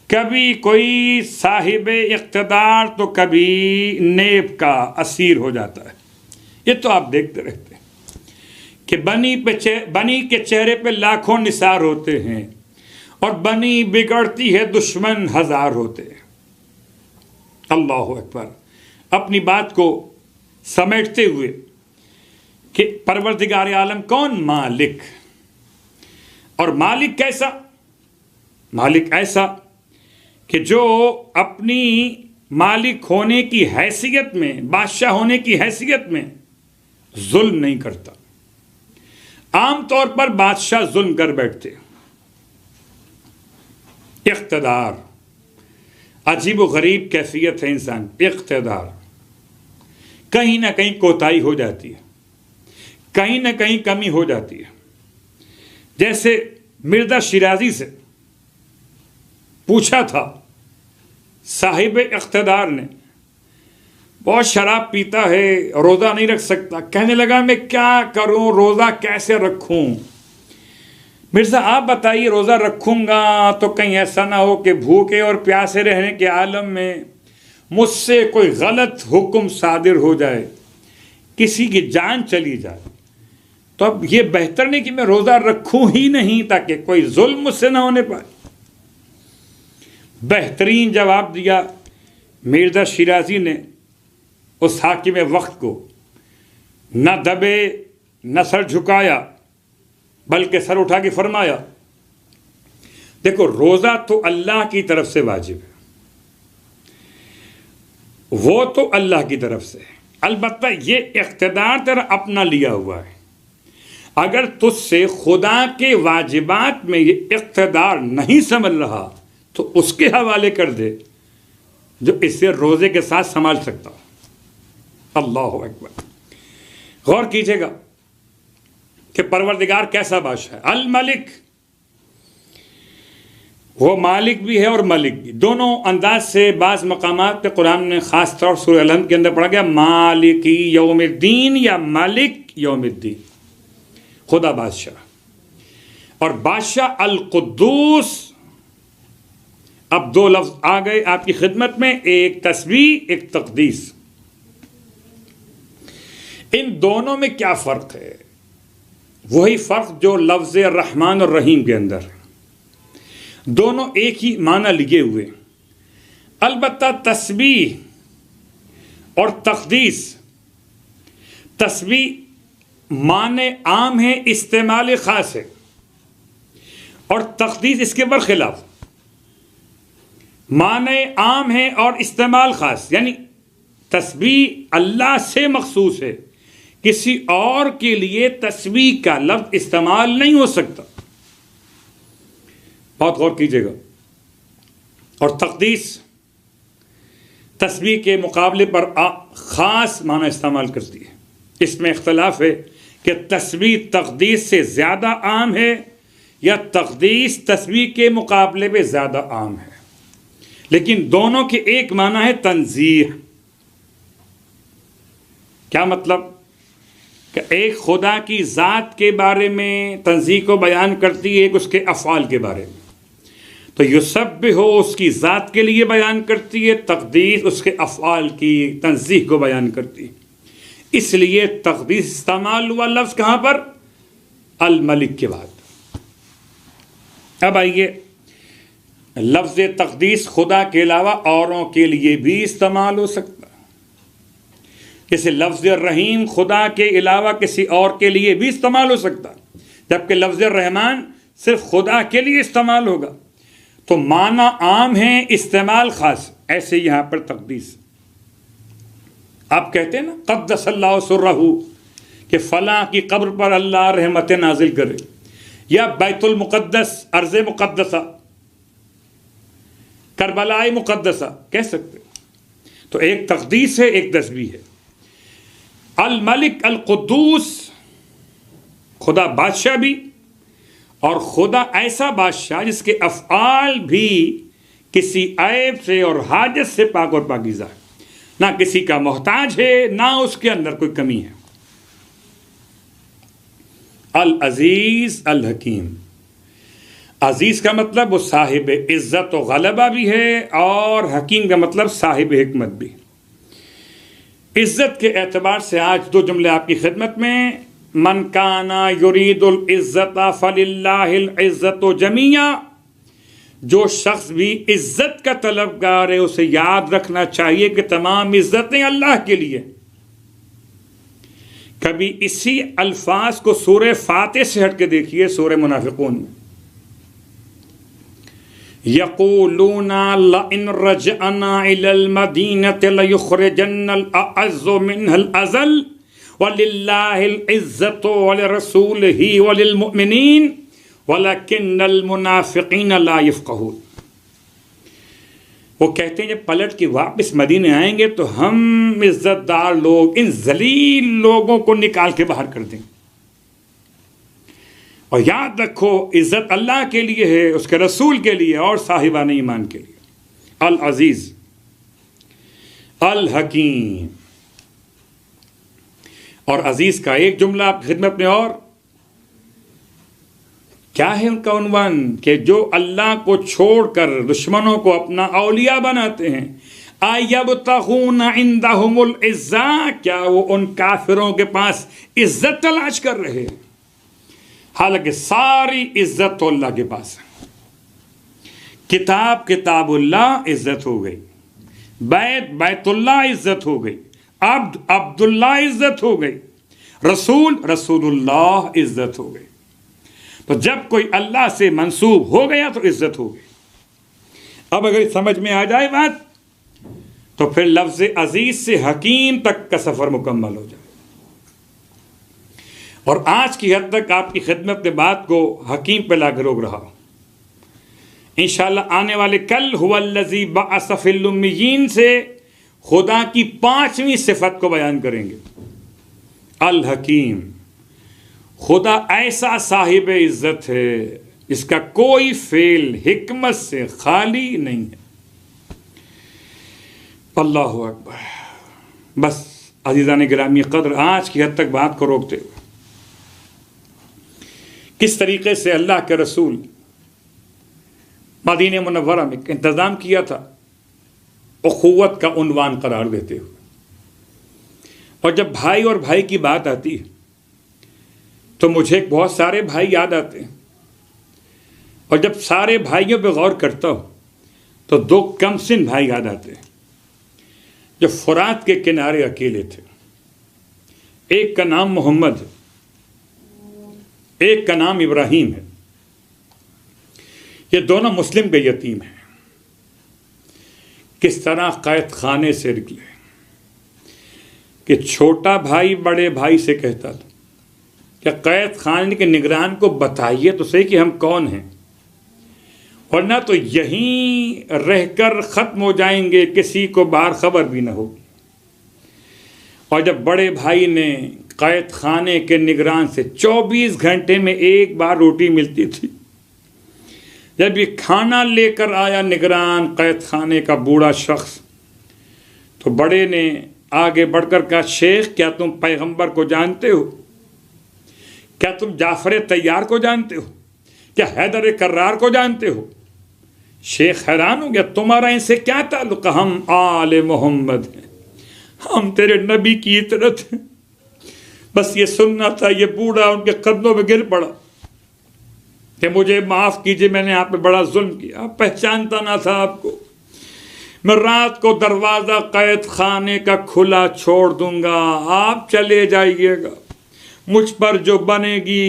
کبھی کوئی صاحب اقتدار تو کبھی نیب کا اسیر ہو جاتا ہے۔ یہ تو آپ دیکھتے رہتے ہیں کہ بنی کے چہرے پہ لاکھوں نثار ہوتے ہیں اور بنی بگڑتی ہے، دشمن ہزار ہوتے ہیں۔ اللہ اکبر۔ اپنی بات کو سمیٹتے ہوئے کہ پروردگار عالم کون؟ مالک۔ اور مالک کیسا؟ مالک ایسا کہ جو اپنی مالک ہونے کی حیثیت میں، بادشاہ ہونے کی حیثیت میں ظلم نہیں کرتا۔ عام طور پر بادشاہ ظلم کر بیٹھتے۔ اقتدار، عجیب و غریب کیفیت ہے انسان، اقتدار، کہیں نہ کہیں کوتاہی ہو جاتی ہے، کہیں نہ کہیں کمی ہو جاتی ہے۔ جیسے مرزا شیرازی سے پوچھا تھا صاحب اقتدار نے، بہت شراب پیتا ہے، روزہ نہیں رکھ سکتا، کہنے لگا میں کیا کروں، روزہ کیسے رکھوں؟ مرزا آپ بتائیے، روزہ رکھوں گا تو کہیں ایسا نہ ہو کہ بھوکے اور پیاسے رہنے کے عالم میں مجھ سے کوئی غلط حکم صادر ہو جائے، کسی کی جان چلی جائے، تو اب یہ بہتر نہیں کہ میں روزہ رکھوں ہی نہیں تاکہ کوئی ظلم مجھ سے نہ ہونے پائے۔ بہترین جواب دیا مرزا شیرازی نے اس حاکم وقت کو، نہ دبے نہ سر جھکایا بلکہ سر اٹھا کے فرمایا، دیکھو روزہ تو اللہ کی طرف سے واجب ہے، وہ تو اللہ کی طرف سے ہے، البتہ یہ اقتدار تیرا اپنا لیا ہوا ہے، اگر تجھ سے خدا کے واجبات میں یہ اقتدار نہیں سنبھل رہا تو اس کے حوالے کر دے جو اسے روزے کے ساتھ سنبھال سکتا ہو۔ اللہ اکبر۔ غور کیجئے گا کہ پروردگار کیسا بادشاہ ہے۔ الملک، وہ مالک بھی ہے اور ملک بھی، دونوں انداز سے بعض مقامات پہ قرآن نے خاص طور سورہ الحمد کے اندر پڑھا گیا مالکی یوم الدین یا مالک یوم الدین، خدا بادشاہ۔ اور بادشاہ القدوس، اب 2 لفظ آ گئے آپ کی خدمت میں، ایک تسبیح ایک تقدیس۔ ان دونوں میں کیا فرق ہے؟ وہی فرق جو لفظ رحمان اور رحیم کے اندر ہے، دونوں ایک ہی معنی لیے ہوئے، البتہ تسبیح اور تقدیس، تسبیح معنی عام ہے، استعمال خاص ہے، اور تقدیس اس کے برخلاف۔ معنی عام ہے اور استعمال خاص، یعنی تسبیح اللہ سے مخصوص ہے، کسی اور کے لیے تسبیح کا لفظ استعمال نہیں ہو سکتا. بہت غور کیجیے گا. اور تقدیس تسبیح کے مقابلے پر خاص معنی استعمال کرتی ہے. اس میں اختلاف ہے کہ تسبیح تقدیس سے زیادہ عام ہے یا تقدیس تسبیح کے مقابلے میں زیادہ عام ہے، لیکن دونوں کے ایک معنی ہے تنزیہ. کیا مطلب؟ کہ ایک خدا کی ذات کے بارے میں تنزیہ کو بیان کرتی ہے، ایک اس کے افعال کے بارے میں. تو یسبح اس کی ذات کے لیے بیان کرتی ہے، تقدیس اس کے افعال کی تنزیہ کو بیان کرتی ہے. اس لیے تقدیس استعمال ہوا لفظ کہاں پر؟ الملک کے بعد. اب آئیے، لفظ تقدیس خدا کے علاوہ اوروں کے لیے بھی استعمال ہو سکتا ہے. جیسے لفظ رحیم خدا کے علاوہ کسی اور کے لیے بھی استعمال ہو سکتا ہے، جبکہ لفظ رحمان صرف خدا کے لیے استعمال ہوگا. تو معنی عام ہے، استعمال خاص. ایسے یہاں پر تقدیس آپ کہتے ہیں نا قدس اللہ سرہ، کہ فلاں کی قبر پر اللہ رحمت نازل کرے، یا بیت المقدس ارض مقدسہ، کربلا مقدسہ کہہ سکتے. تو ایک تقدیس ہے، ایک تسبیح ہے. الملک القدوس خدا بادشاہ بھی، اور خدا ایسا بادشاہ جس کے افعال بھی کسی عیب سے اور حاجت سے پاک اور پاکیزہ ہے، نہ کسی کا محتاج ہے، نہ اس کے اندر کوئی کمی ہے. العزیز الحکیم. عزیز کا مطلب وہ صاحب عزت و غلبہ بھی ہے، اور حکیم کا مطلب صاحب حکمت بھی. عزت کے اعتبار سے آج دو جملے آپ کی خدمت میں. من کانا یرید العزت فللہ العزت جمیعا. جو شخص بھی عزت کا طلبگار ہے اسے یاد رکھنا چاہیے کہ تمام عزتیں اللہ کے لیے. کبھی اسی الفاظ کو سورہ فاتح سے ہٹ کے دیکھیے، سورہ منافقون میں. یقولون لئن رجعنا الى المدینة لیخرجن الاعز منها الاذل وَلِلَّهِ الْعِزَّةُ وَلِرَسُولِهِ وَلِلْمُؤْمِنِينَ وَلَكِنَّ الْمُنَافِقِينَ لَا يَفْقَهُونَ. وہ کہتے ہیں جب پلٹ کے واپس مدینے آئیں گے تو ہم عزت دار لوگ ان ذلیل لوگوں کو نکال کے باہر کر دیں. اور یاد رکھو عزت اللہ کے لیے ہے، اس کے رسول کے لیے اور صاحبان ایمان کے لیے. العزیز الحکیم. اور عزیز کا ایک جملہ آپ کی خدمت میں، اور کیا ہے ان کا عنوان؟ کہ جو اللہ کو چھوڑ کر دشمنوں کو اپنا اولیاء بناتے ہیں. ایبتغون عندہم العزہ. کیا وہ ان کافروں کے پاس عزت تلاش کر رہے ہیں؟ حالانکہ ساری عزت تو اللہ کے پاس ہے. کتاب اللہ عزت ہو گئی، بیت اللہ عزت ہو گئی، عبد اللہ عزت ہو گئی، رسول اللہ عزت ہو گئی. تو جب کوئی اللہ سے منسوب ہو گیا تو عزت ہو گئی. اب اگر سمجھ میں آ جائے بات تو پھر لفظ عزیز سے حکیم تک کا سفر مکمل ہو جائے. اور آج کی حد تک آپ کی خدمت میں بات کو حکیم پہ لا کے روک رہا ہوں. انشاءاللہ آنے والے کل هو الذی بعث فی الامیین سے خدا کی 5ویں صفت کو بیان کریں گے. الحکیم. خدا ایسا صاحب عزت ہے جس کا کوئی فعل حکمت سے خالی نہیں ہے. اللہ اکبر. بس عزیزان گرامی قدر، آج کی حد تک بات کو روکتے ہوئے کس طریقے سے اللہ کے رسول مدینہ منورہ میں انتظام کیا تھا اخوت کا عنوان قرار دیتے ہوئے. اور جب بھائی اور بھائی کی بات آتی ہے تو مجھے بہت سارے بھائی یاد آتے ہیں، اور جب سارے بھائیوں پہ غور کرتا ہوں تو 2 کم سن بھائی یاد آتے ہیں جو فرات کے کنارے اکیلے تھے. ایک کا نام محمد ہے، ایک کا نام ابراہیم ہے. یہ دونوں مسلم کے یتیم ہیں. کس طرح قید خانے سے نکلے کہ چھوٹا بھائی بڑے بھائی سے کہتا تھا کہ قید خانے کے نگران کو بتائیے تو صحیح کہ ہم کون ہیں، ورنہ تو یہیں رہ کر ختم ہو جائیں گے، کسی کو باہر خبر بھی نہ ہوگی۔ اور جب بڑے بھائی نے قید خانے کے نگران سے 24 گھنٹے میں ایک بار روٹی ملتی تھی، جب یہ کھانا لے کر آیا نگران قید خانے کا بوڑھا شخص، تو بڑے نے آگے بڑھ کر کہا، شیخ کیا تم پیغمبر کو جانتے ہو؟ کیا تم جعفر طیار کو جانتے ہو؟ کیا حیدر کرار کو جانتے ہو؟ شیخ حیران ہو گیا، تمہارا ان سے کیا تعلق؟ ہم آل محمد ہیں، ہم تیرے نبی کی اطاعت ہیں۔ بس یہ سننا تھا۔ یہ بوڑھا ان کے قدموں میں گر پڑا کہ مجھے معاف کیجئے، میں نے آپ پہ بڑا ظلم کیا، پہچانتا نہ تھا آپ کو، میں رات کو دروازہ قید خانے کا کھلا چھوڑ دوں گا، آپ چلے جائیے گا، مجھ پر جو بنے گی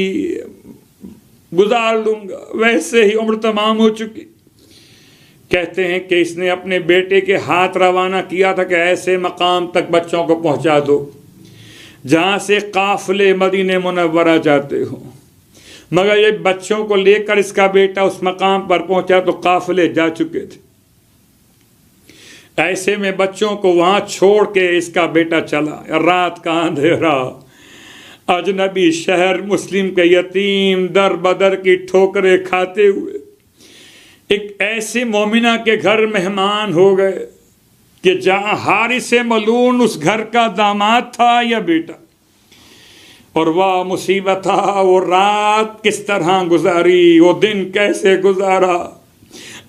گزار لوں گا، ویسے ہی عمر تمام ہو چکی۔ کہتے ہیں کہ اس نے اپنے بیٹے کے ہاتھ روانہ کیا تھا کہ ایسے مقام تک بچوں کو پہنچا دو جہاں سے قافلے مدینہ منورہ جاتے ہوں، مگر یہ بچوں کو لے کر اس کا بیٹا اس مقام پر پہنچا تو قافلے جا چکے تھے۔ ایسے میں بچوں کو وہاں چھوڑ کے اس کا بیٹا چلا، رات کا اندھیرا، اجنبی شہر، مسلم کے یتیم در بدر کی ٹھوکریں کھاتے ہوئے ایک ایسے مومنہ کے گھر مہمان ہو گئے کہ جہاں حارث ملعون اس گھر کا داماد تھا یا بیٹا، اور وہ مصیبت تھا، وہ رات کس طرح گزاری، وہ دن کیسے گزارا۔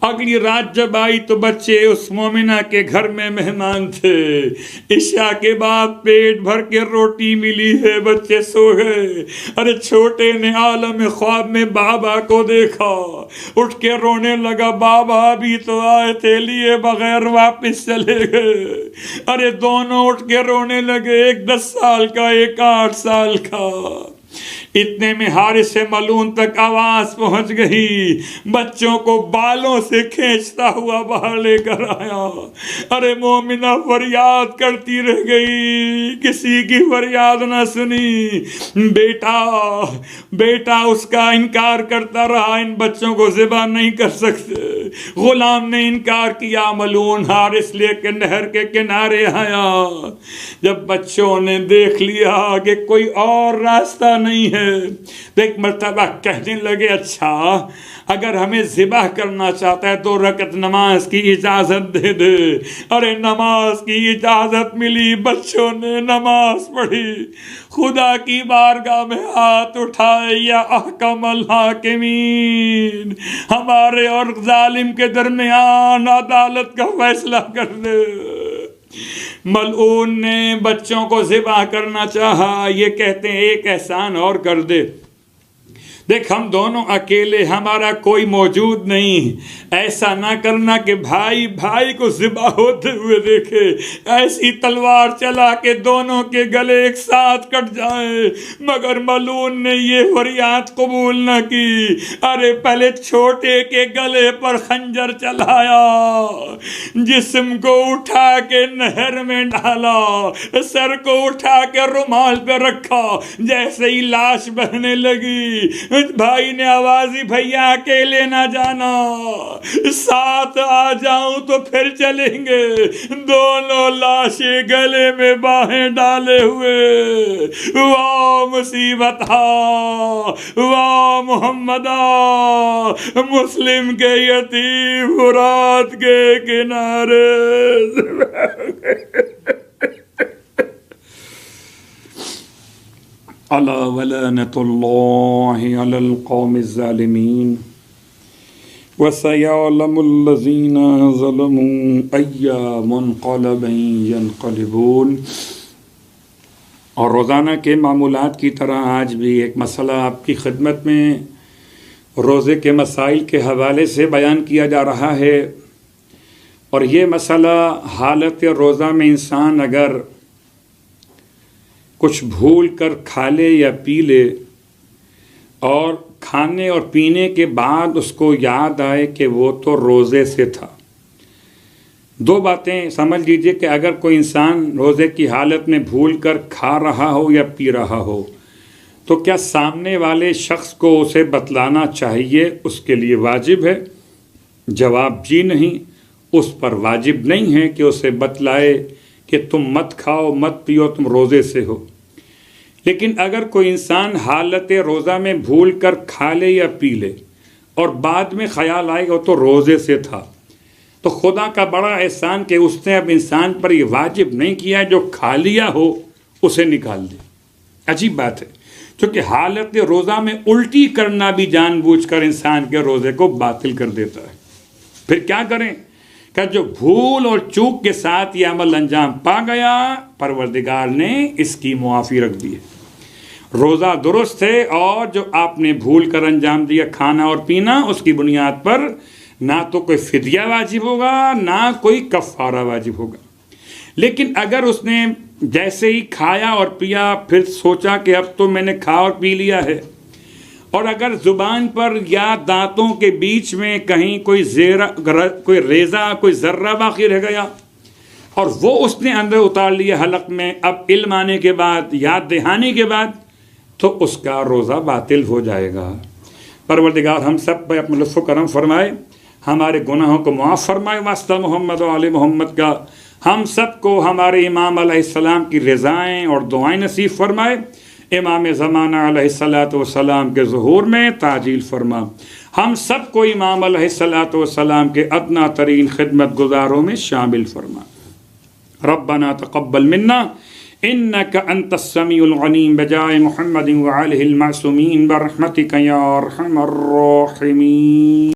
اگلی رات جب آئی تو بچے اس مومنہ کے گھر میں مہمان تھے، عشاء کے بعد پیٹ بھر کے روٹی ملی ہے، بچے سو گئے۔ ارے چھوٹے نے عالم خواب میں بابا کو دیکھا، اٹھ کے رونے لگا، بابا بھی تو آئے تھے، لیے بغیر واپس چلے گئے۔ ارے دونوں اٹھ کے رونے لگے، ایک 10 سال کا، ایک 8 سال کا۔ اتنے میں حارث ملعون تک آواز پہنچ گئی، بچوں کو بالوں سے کھینچتا ہوا باہر لے کر آیا۔ ارے مومنہ فریاد کرتی رہ گئی، کسی کی فریاد نہ سنی۔ بیٹا اس کا انکار کرتا رہا، ان بچوں کو ذبح نہیں کر سکتے۔ غلام نے انکار کیا، ملعون حارث لے کے نہر کے کنارے آیا۔ جب بچوں نے دیکھ لیا کہ کوئی اور راستہ نہیں ہے تو ایک مرتبہ کہنے لگے، اچھا اگر ہمیں ذبح کرنا چاہتا ہے 2 رکعت نماز کی اجازت دے دے۔ ارے نماز کی اجازت ملی، بچوں نے نماز پڑھی، خدا کی بارگاہ میں ہاتھ اٹھائے، یا احکم الحاکمین، ہمارے اور ظالم کے درمیان عدالت کا فیصلہ کر دے۔ ملعون نے بچوں کو ذبح کرنا چاہا، یہ کہتے ہیں ایک احسان اور کر دے، دیکھ ہم دونوں اکیلے، ہمارا کوئی موجود نہیں، ایسا نہ کرنا کہ بھائی بھائی کو ذبح ہوتے ہوئے دیکھے، ایسی تلوار چلا کے دونوں کے گلے ایک ساتھ کٹ جائے۔ مگر ملعون نے یہ فریاد قبول نہ کی، ارے پہلے چھوٹے کے گلے پر خنجر چلایا، جسم کو اٹھا کے نہر میں ڈالا، سر کو اٹھا کے رومال پہ رکھا، جیسے ہی لاش بہنے لگی بھائی نے آواز دی، بھیا اکیلے نہ جانا، ساتھ آ جاؤں تو پھر چلیں گے۔ دونوں لاشیں گلے میں باہیں ڈالے ہوئے، واہ مصیبت ہا، واہ محمدہ، مسلم کے یتیم فرات کے کنارے۔ الا ولعنۃ اللہ علی القوم الظالمین وسیعلم الذین ظلموا ای منقلب ینقلبون۔ اور روزانہ کے معمولات کی طرح آج بھی ایک مسئلہ آپ کی خدمت میں روزے کے مسائل کے حوالے سے بیان کیا جا رہا ہے، اور یہ مسئلہ حالت روزہ میں انسان اگر کچھ بھول کر کھا لے یا پی لے، اور کھانے اور پینے کے بعد اس کو یاد آئے کہ وہ تو روزے سے تھا، دو باتیں سمجھ لیجئے کہ اگر کوئی انسان روزے کی حالت میں بھول کر کھا رہا ہو یا پی رہا ہو تو کیا سامنے والے شخص کو اسے بتلانا چاہیے، اس کے لیے واجب ہے؟ جواب جی نہیں، اس پر واجب نہیں ہے کہ اسے بتلائے کہ تم مت کھاؤ مت پیو، تم روزے سے ہو۔ لیکن اگر کوئی انسان حالت روزہ میں بھول کر کھا لے یا پی لے اور بعد میں خیال آئے گا تو روزے سے تھا، تو خدا کا بڑا احسان کہ اس نے اب انسان پر یہ واجب نہیں کیا جو کھا لیا ہو اسے نکال دے۔ عجیب بات ہے، کیونکہ حالت روزہ میں الٹی کرنا بھی جان بوجھ کر انسان کے روزے کو باطل کر دیتا ہے۔ پھر کیا کریں کہ جو بھول اور چوک کے ساتھ یہ عمل انجام پا گیا، پروردگار نے اس کی معافی رکھ دی ہے۔ روزہ درست ہے، اور جو آپ نے بھول کر انجام دیا کھانا اور پینا، اس کی بنیاد پر نہ تو کوئی فدیہ واجب ہوگا نہ کوئی کفارہ واجب ہوگا۔ لیکن اگر اس نے جیسے ہی کھایا اور پیا پھر سوچا کہ اب تو میں نے کھا اور پی لیا ہے، اور اگر زبان پر یا دانتوں کے بیچ میں کہیں کوئی ریزہ کوئی ذرہ باقی رہ گیا اور وہ اس نے اندر اتار لیا حلق میں، اب علم آنے کے بعد، یاد دہانی کے بعد، تو اس کا روزہ باطل ہو جائے گا۔ پروردگار ہم سب پہ اپنا لطف و کرم فرمائے، ہمارے گناہوں کو معاف فرمائے، واسطہ محمد و آل محمد کا۔ ہم سب کو ہمارے امام علیہ السلام کی رضائیں اور دعائیں نصیب فرمائے، امام زمانہ علیہ الصلاۃ والسلام کے ظہور میں تعجیل فرما، ہم سب کو امام علیہ الصلاۃ والسلام کے ادنا ترین خدمت گزاروں میں شامل فرما۔ ربنا تقبل منا انك انت السميع العليم بجاه محمد وآله المعصومين برحمتك يا ارحم الراحمين۔